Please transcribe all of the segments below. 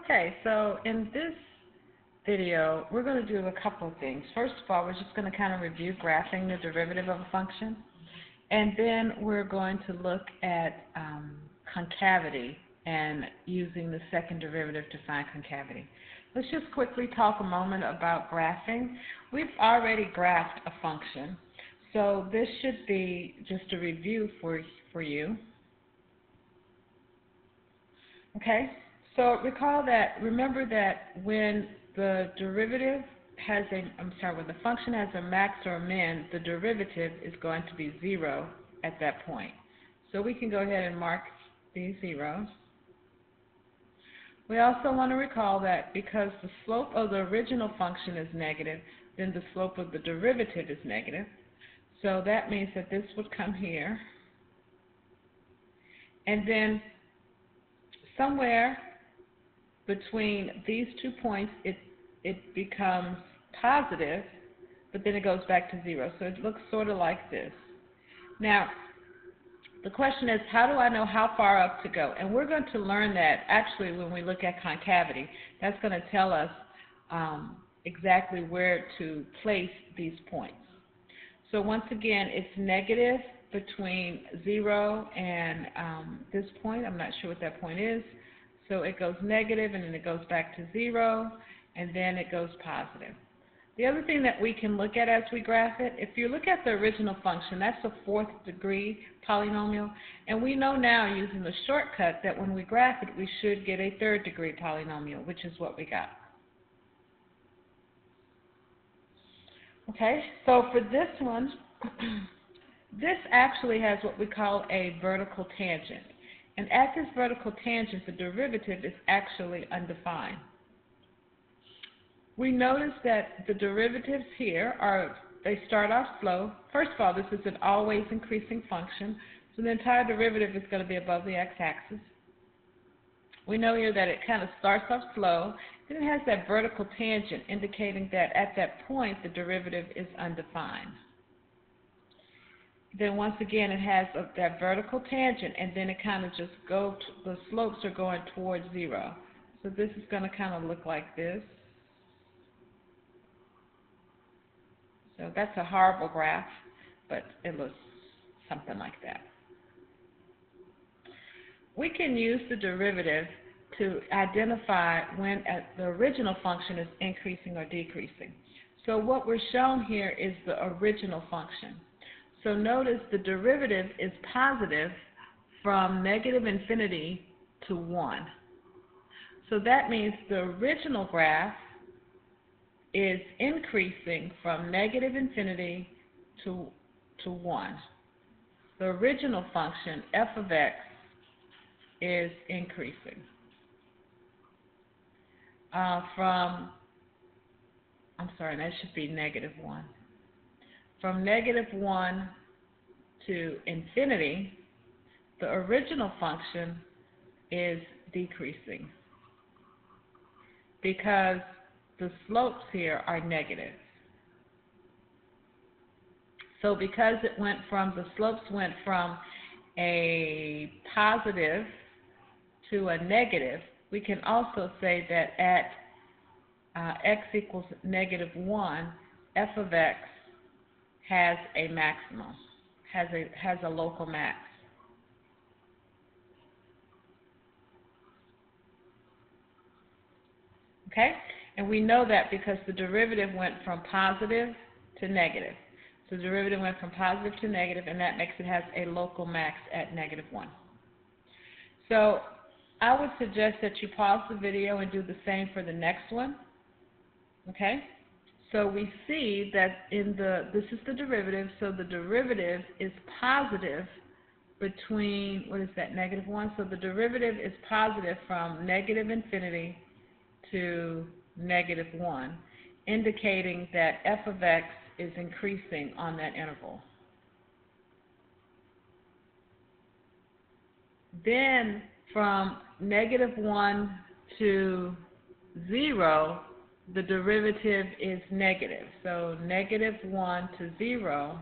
Okay, so in this video, we're going to do a couple of things. First of all, we're just going to kind of review graphing the derivative of a function. And then we're going to look at concavity and using the second derivative to find concavity. Let's just quickly talk a moment about graphing. We've already graphed a function, so this should be just a review for you. Okay, so remember that when the derivative has when the function has a max or a min, the derivative is going to be 0 at that point. So we can go ahead and mark these zeros. We also want to recall that because the slope of the original function is negative, then the slope of the derivative is negative. So that means that this would come here. And then somewhere between these 2 points, it becomes positive, but then it goes back to 0. So it looks sort of like this. Now, the question is, how do I know how far up to go? And we're going to learn that actually when we look at concavity. That's going to tell us exactly where to place these points. So once again, it's negative between 0 and this point. I'm not sure what that point is. So it goes negative, and then it goes back to 0, and then it goes positive. The other thing that we can look at as we graph it, if you look at the original function, that's a 4th degree polynomial, and we know now using the shortcut that when we graph it, we should get a 3rd degree polynomial, which is what we got. Okay, so for this one, this actually has what we call a vertical tangent. And at this vertical tangent, the derivative is actually undefined. We notice that the derivatives here they start off slow. First of all, this is an always increasing function, so the entire derivative is going to be above the x-axis. We know here that it kind of starts off slow, then it has that vertical tangent indicating that at that point the derivative is undefined. Then once again it has that vertical tangent, and then it kind of just the slopes are going towards 0. So this is going to kind of look like this. So that's a horrible graph, but it looks something like that. We can use the derivative to identify when the original function is increasing or decreasing. So what we're shown here is the original function. So notice the derivative is positive from negative infinity to 1. So that means the original graph is increasing from negative infinity to 1. The original function, f of x, is increasing that should be negative 1. From negative 1 to infinity, the original function is decreasing because the slopes here are negative. So because the slopes went from a positive to a negative, we can also say that at x equals negative 1, f of x has a maximum, has a local max. Okay? And we know that because the derivative went from positive to negative. So the derivative went from positive to negative, and that makes it has a local max at negative 1. So I would suggest that you pause the video and do the same for the next one. Okay? So we see that this is the derivative, so the derivative is positive between, what is that, negative 1? So the derivative is positive from negative infinity to negative 1, indicating that f of x is increasing on that interval. Then from negative 1 to 0, the derivative is negative. So negative 1 to 0,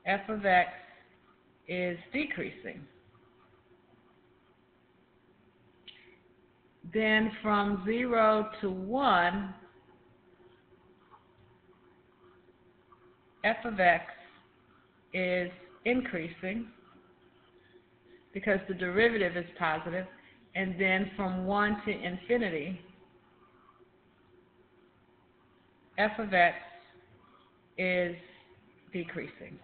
f of x is decreasing. then from 0 to 1, f of x is increasing because the derivative is positive, and then from 1 to infinity, f of x is decreasing.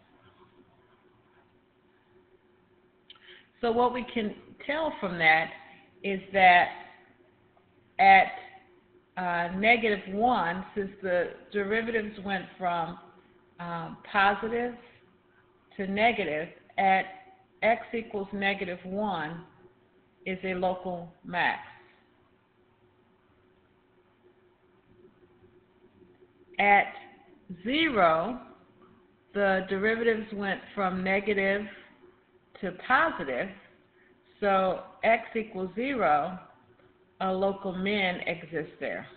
So what we can tell from that is that at -1, since the derivatives went from positive to negative, at x equals -1 is a local max. At 0, the derivatives went from negative to positive, so x equals 0, a local min exists there.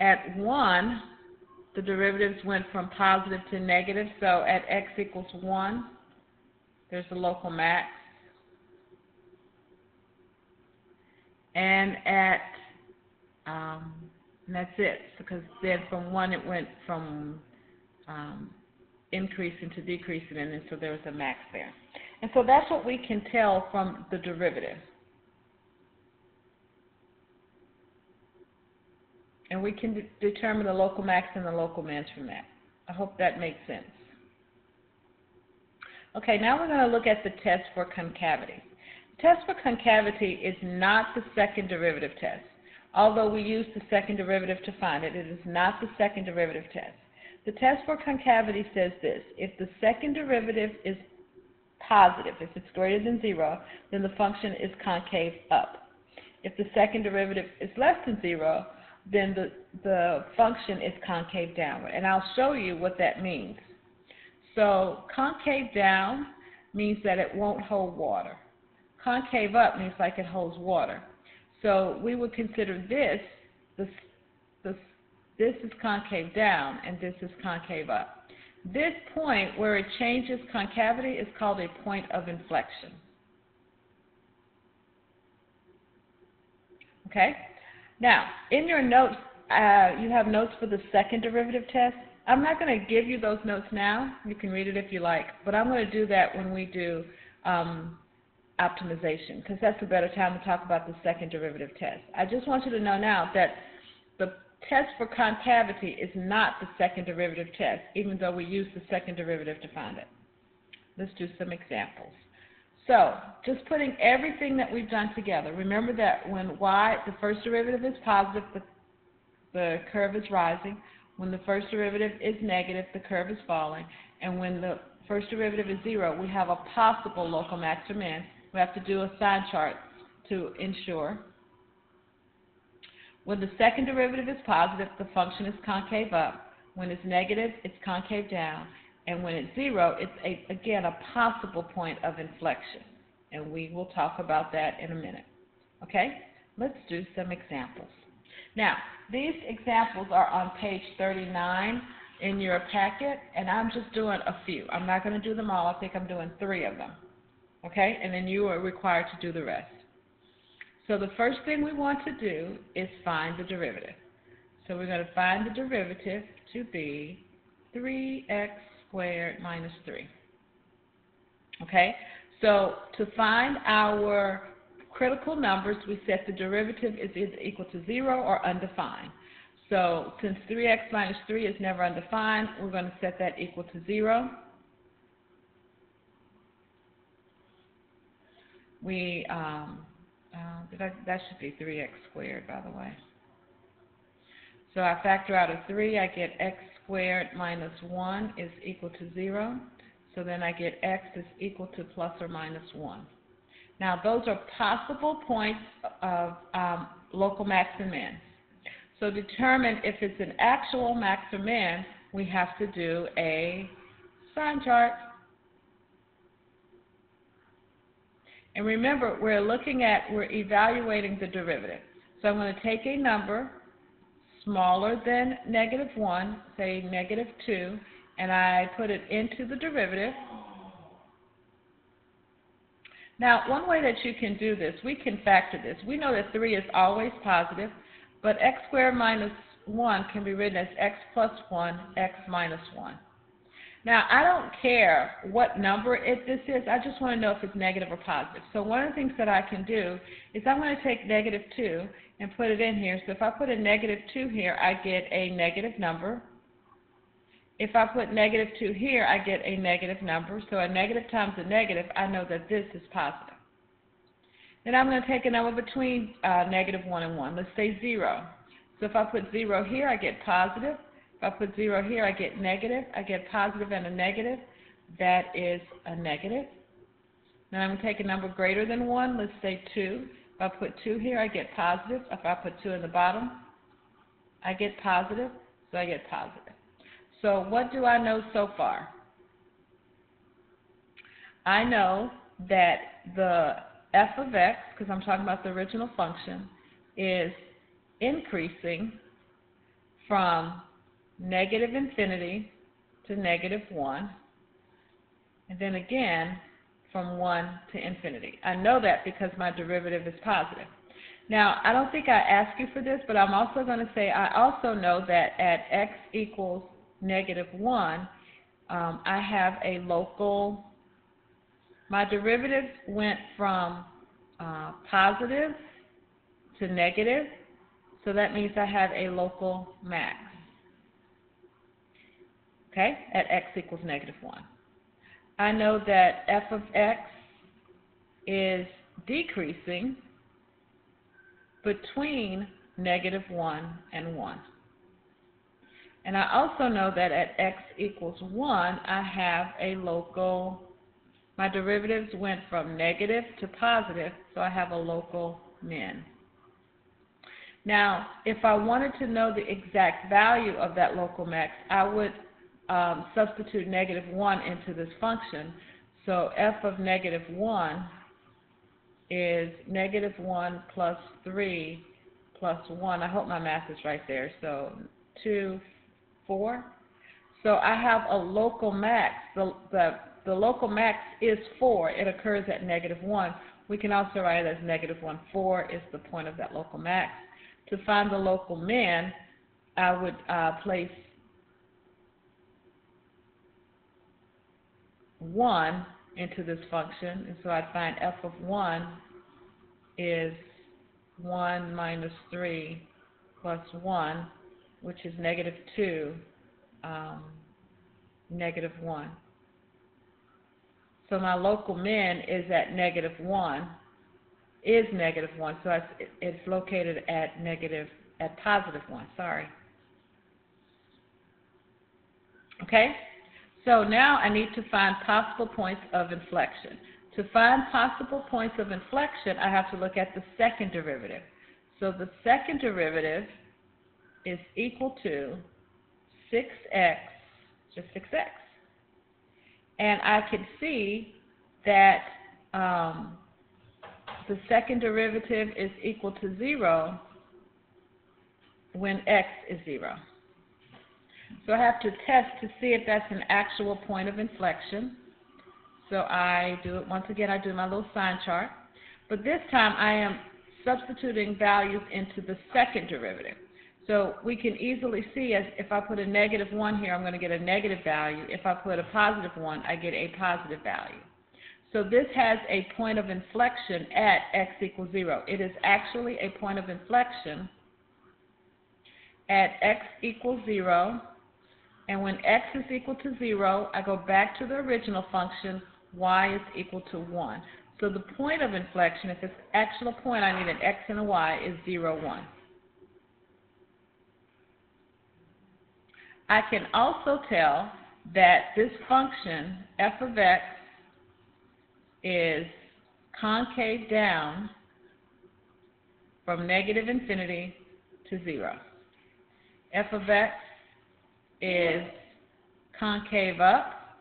At 1, the derivatives went from positive to negative, so at x equals 1, there's a local max. And that's it, because then from 1 it went from increasing to decreasing, and then so there was a max there. And so that's what we can tell from the derivative. And we can determine the local max and the local min from that. I hope that makes sense. Okay, now we're going to look at the test for concavity. The test for concavity is not the second derivative test. Although we use the second derivative to find it, it is not the second derivative test. The test for concavity says this: if the second derivative is positive, if it's greater than 0, then the function is concave up. If the second derivative is less than 0, then the function is concave downward. And I'll show you what that means. So concave down means that it won't hold water. Concave up means like it holds water. So we would consider this is concave down, and this is concave up. This point where it changes concavity is called a point of inflection. Okay? Now, in your notes, you have notes for the second derivative test. I'm not going to give you those notes now. You can read it if you like, but I'm going to do that when we do optimization, because that's a better time to talk about the second derivative test. I just want you to know now that the test for concavity is not the second derivative test, even though we use the second derivative to find it. Let's do some examples. So, just putting everything that we've done together. Remember that when y, the first derivative is positive, the curve is rising. When the first derivative is negative, the curve is falling. And when the first derivative is 0, we have a possible local max or min. We have to do a sign chart to ensure. When the second derivative is positive, the function is concave up. When it's negative, it's concave down. And when it's 0, it's, again, a possible point of inflection. And we will talk about that in a minute. Okay? Let's do some examples. Now, these examples are on page 39 in your packet, and I'm just doing a few. I'm not going to do them all. I think I'm doing 3 of them. Okay? And then you are required to do the rest. So the first thing we want to do is find the derivative. So we're going to find the derivative to be 3x squared minus 3. Okay? So to find our critical numbers, we set the derivative is either equal to 0 or undefined. So since 3x minus 3 is never undefined, we're going to set that equal to 0. That should be 3x squared, by the way. So I factor out a 3, I get x squared minus 1 is equal to 0. So then I get x is equal to plus or minus 1. Now those are possible points of local max and min. So determine if it's an actual max or min, we have to do a sign chart. And remember, we're evaluating the derivative. So I'm going to take a number smaller than -1, say -2, and I put it into the derivative. Now, one way that you can do this, we can factor this. We know that 3 is always positive, but x squared minus 1 can be written as x plus 1, x minus 1. Now, I don't care what number this is. I just want to know if it's negative or positive. So one of the things that I can do is I'm going to take negative 2 and put it in here. So if I put a negative 2 here, I get a negative number. If I put negative 2 here, I get a negative number. So a negative times a negative, I know that this is positive. Then I'm going to take a number between negative 1 and 1. Let's say 0. So if I put 0 here, I get positive. If I put 0 here, I get negative. I get positive and a negative. That is a negative. Then I'm going to take a number greater than 1. Let's say 2. If I put 2 here, I get positive. If I put 2 in the bottom, I get positive. So I get positive. So what do I know so far? I know that the f of x, because I'm talking about the original function, is increasing from negative infinity to negative 1, and then again from 1 to infinity. I know that because my derivative is positive. Now, I don't think I asked you for this, but I'm also going to say I also know that at x equals negative 1, I have a local, my derivative went from positive to negative, so that means I have a local max, okay, at x equals negative 1. I know that f of x is decreasing between negative 1 and 1. And I also know that at x equals 1, I have a local, my derivatives went from negative to positive, so I have a local min. Now, if I wanted to know the exact value of that local max, I would substitute negative 1 into this function. So f of negative 1 is negative 1 plus 3 plus 1. I hope my math is right there. So 2, 4. So I have a local max. The local max is 4. It occurs at negative 1. We can also write it as negative 1. 4 is the point of that local max. To find the local min, I would place 1 into this function, and so I'd find f of 1 is 1 minus 3 plus 1, which is negative 2, negative 1. So my local min is at negative 1, is negative 1, so it's located at positive 1, sorry. Okay? So now I need to find possible points of inflection. To find possible points of inflection, I have to look at the second derivative. So the second derivative is equal to 6x, just 6x. And I can see that the second derivative is equal to 0 when x is 0. So I have to test to see if that's an actual point of inflection. So I do it once again. I do my little sign chart. But this time I am substituting values into the second derivative. So we can easily see as if I put a negative 1 here, I'm going to get a negative value. If I put a positive 1, I get a positive value. So this has a point of inflection at x equals 0. It is actually a point of inflection at x equals 0. And when x is equal to 0, I go back to the original function, y is equal to 1. So the point of inflection, if it's actual point, I need an x and a y, is 0, 1. I can also tell that this function, f of x, is concave down from negative infinity to 0. F of x is concave up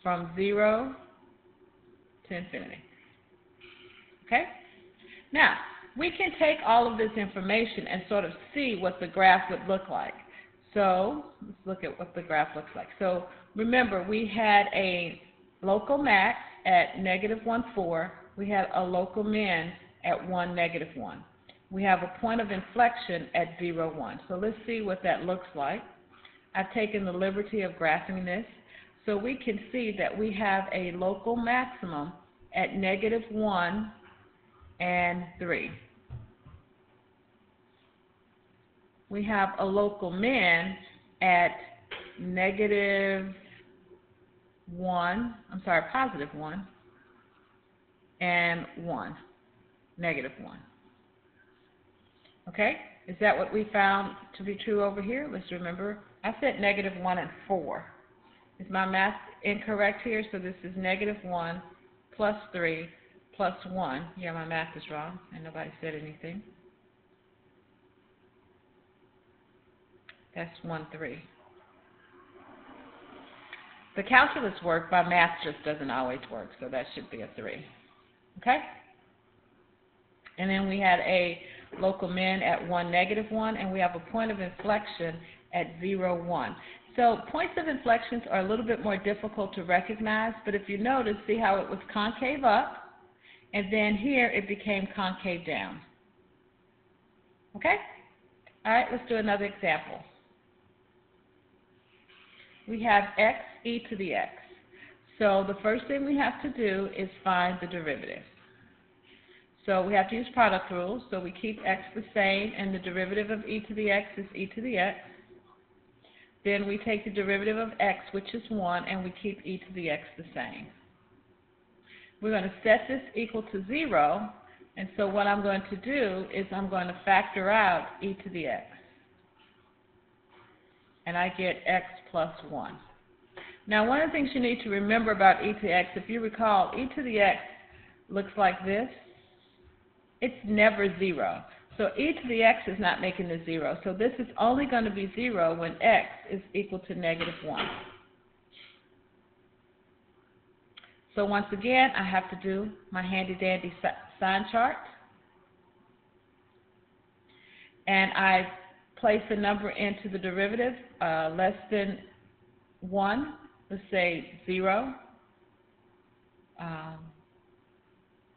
from 0 to infinity. Okay? Now, we can take all of this information and sort of see what the graph would look like. So, let's look at what the graph looks like. So, remember, we had a local max at negative 1, 4. We have a local min at 1, negative 1. We have a point of inflection at 0, 1. So let's see what that looks like. I've taken the liberty of graphing this. So we can see that we have a local maximum at negative 1 and 3. We have a local min at negative 1, positive 1 and 1, negative 1. Okay? Is that what we found to be true over here? Let's remember, I said negative 1 and 4. Is my math incorrect here? So this is negative 1 plus 3 plus 1. Yeah, my math is wrong, and nobody said anything. That's 1, 3. The calculus worked, my math just doesn't always work, so that should be a 3. Okay? And then we had a local min at 1, negative 1, and we have a point of inflection at 0, 1. So points of inflections are a little bit more difficult to recognize, but if you notice, see how it was concave up, and then here it became concave down. Okay? All right, let's do another example. We have x e to the x. So the first thing we have to do is find the derivative. So we have to use product rules, so we keep x the same, and the derivative of e to the x is e to the x. Then we take the derivative of x, which is 1, and we keep e to the x the same. We're going to set this equal to 0, and so what I'm going to do is I'm going to factor out e to the x. And I get x plus 1. Now, one of the things you need to remember about e to the x, if you recall, e to the x looks like this. It's never 0. So e to the x is not making the 0. So this is only going to be 0 when x is equal to negative 1. So once again, I have to do my handy-dandy sign chart. And I place a number into the derivative less than 1. Let's say 0.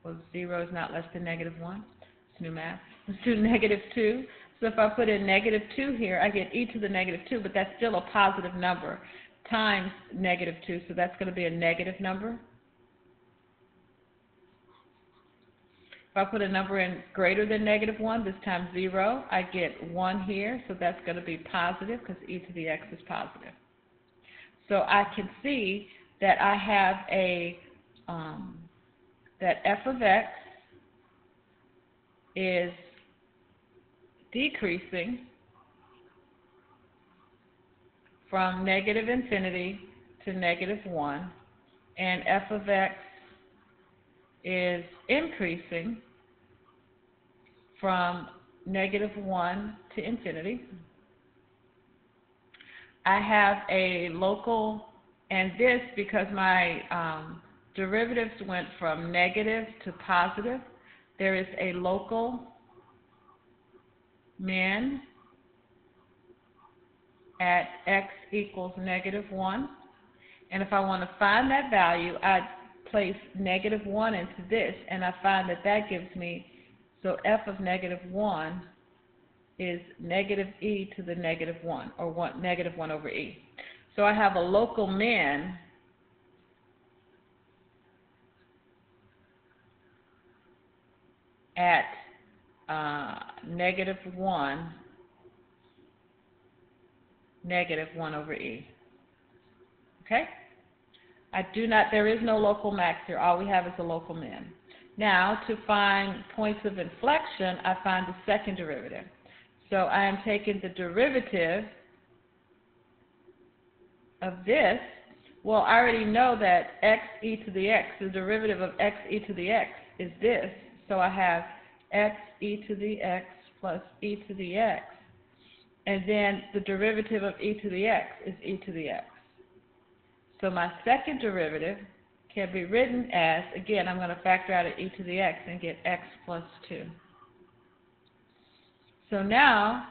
Well, 0 is not less than negative 1. It's new math. Let's do negative 2. So if I put in negative 2 here, I get e to the negative 2, but that's still a positive number times negative 2, so that's going to be a negative number. If I put a number in greater than negative 1, this time 0, I get 1 here, so that's going to be positive because e to the x is positive. So I can see that I have a that f of x is decreasing from negative infinity to negative 1, and f of x is increasing from negative 1 to infinity. I have a local, and this, because my derivatives went from negative to positive, there is a local min at x equals negative 1. And if I want to find that value, I place negative 1 into this, and I find that that gives me, so f of negative 1 is negative e to the negative 1, or negative 1 over e. So I have a local min at negative 1 over e. Okay? There is no local max here. All we have is a local min. Now, to find points of inflection, I find the second derivative. So I am taking the derivative of this. Well, I already know that x e to the x, the derivative of x e to the x is this. So I have x e to the x plus e to the x. And then the derivative of e to the x is e to the x. So my second derivative can be written as, again, I'm going to factor out e to the x and get x plus 2. So now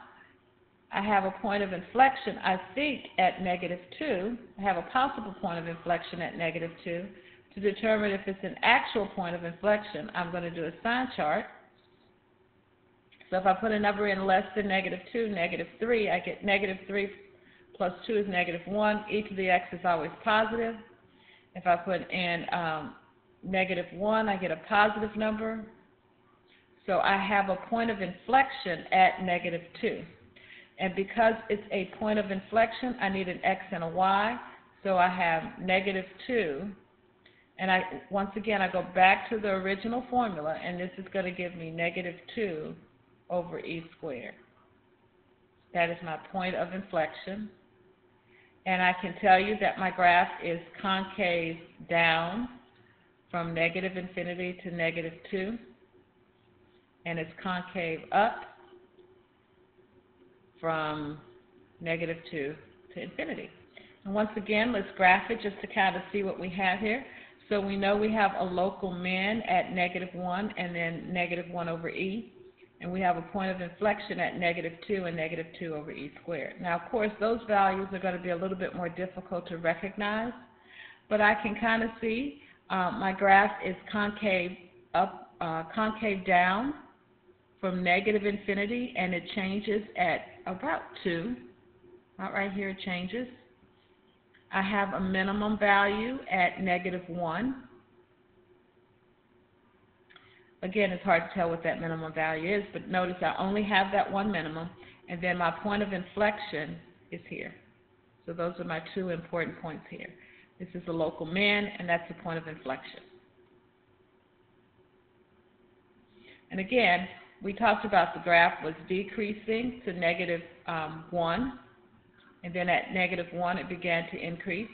I have a point of inflection, I think, at negative 2. I have a possible point of inflection at negative 2. To determine if it's an actual point of inflection, I'm going to do a sign chart. So if I put a number in less than -2, -3, I get -3 plus 2 is -1. E to the x is always positive. If I put in -1, I get a positive number. So I have a point of inflection at -2. And because it's a point of inflection, I need an x and a y. So I have -2. And once again, I go back to the original formula, and this is going to give me -2 over e squared. That is my point of inflection. And I can tell you that my graph is concave down from -infinity to -2, and it's concave up from -2 to infinity. And once again, let's graph it just to kind of see what we have here. So we know we have a local min at -1 and then -1 over e. And we have a point of inflection at -2 and -2 over e squared. Now, of course, those values are going to be a little bit more difficult to recognize, but I can kind of see my graph is concave up, concave down from -infinity, and it changes at about 2. Right here it changes. I have a minimum value at -1. Again, it's hard to tell what that minimum value is, but notice I only have that one minimum, and then my point of inflection is here. So those are my two important points here. This is the local min, and that's the point of inflection. And again, we talked about the graph was decreasing to -1, and then at -1 it began to increase.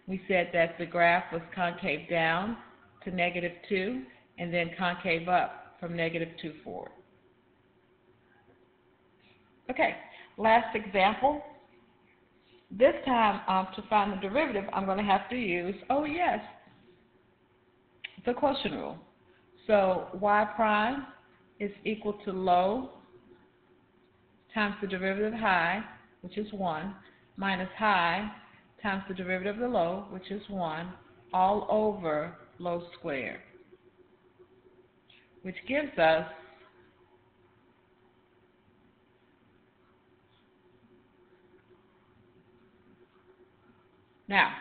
We said that the graph was concave down to -2, and then concave up from -2 forward. Okay, last example. This time, to find the derivative, I'm going to have to use, oh yes, the quotient rule. So y prime is equal to low times the derivative of high, which is 1, minus high times the derivative of the low, which is 1, all over low squared, which gives us now,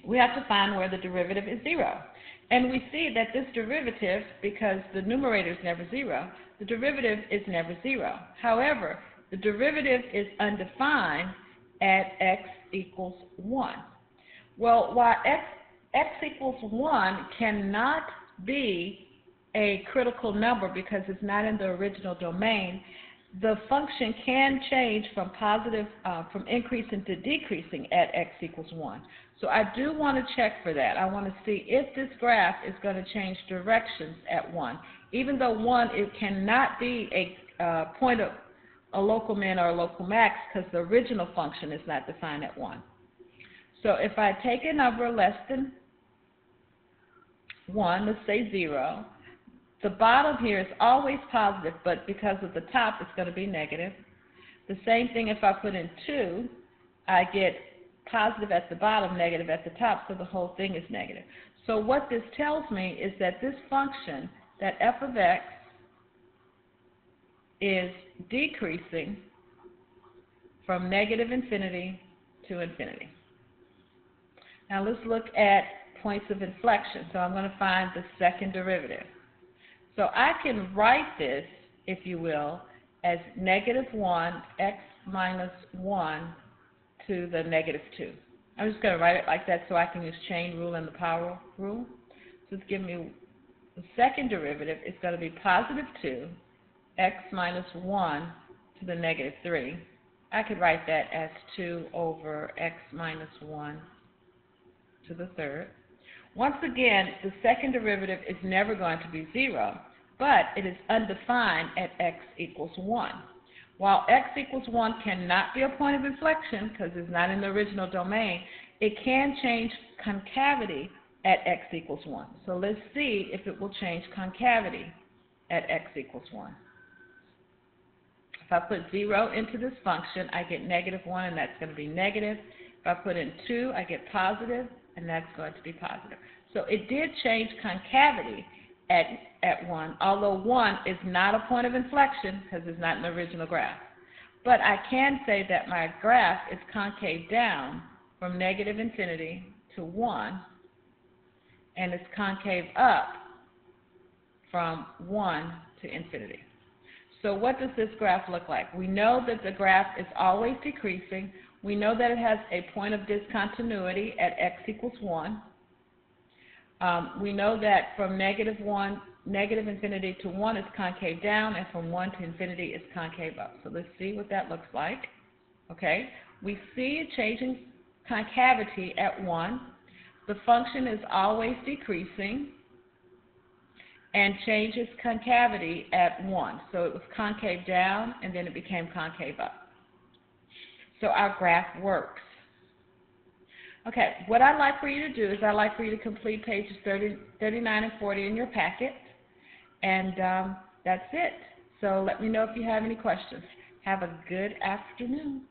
we have to find where the derivative is 0. And we see that this derivative, because the numerator is never 0, the derivative is never 0. However, the derivative is undefined at x equals 1. Well, while x equals 1 cannot be a critical number because it's not in the original domain, the function can change from from increasing to decreasing at x equals 1. So I do want to check for that. I want to see if this graph is going to change directions at 1. Even though 1, it cannot be a point of a local min or a local max because the original function is not defined at 1. So if I take a number less than 1, let's say 0, the bottom here is always positive, but because of the top, it's going to be negative. The same thing if I put in 2, I get positive at the bottom, negative at the top, so the whole thing is negative. So what this tells me is that this function, that f of x, is decreasing from -infinity to infinity. Now let's look at points of inflection. So I'm going to find the second derivative. So I can write this, if you will, as -1 x minus 1 to the -2. I'm just going to write it like that so I can use chain rule and the power rule. So it's giving me the second derivative is going to be +2 x minus 1 to the -3. I could write that as 2 over x minus 1 to the third. Once again, the second derivative is never going to be 0, but it is undefined at x equals 1. While x equals 1 cannot be a point of inflection because it's not in the original domain, it can change concavity at x equals 1. So let's see if it will change concavity at x equals 1. If I put 0 into this function, I get -1, and that's going to be negative. If I put in 2, I get positive, and that's going to be positive. So it did change concavity at 1, although 1 is not a point of inflection because it's not an original graph. But I can say that my graph is concave down from negative infinity to 1, and it's concave up from 1 to infinity. So what does this graph look like? We know that the graph is always decreasing. We know that it has a point of discontinuity at x equals 1. We know that from negative infinity to 1 is concave down, and from 1 to infinity is concave up. So let's see what that looks like. Okay, we see a changing concavity at 1. The function is always decreasing and changes concavity at 1. So it was concave down, and then it became concave up. So our graph works. Okay, what I'd like for you to do is I'd like for you to complete pages 39 and 40 in your packet, and that's it. So let me know if you have any questions. Have a good afternoon.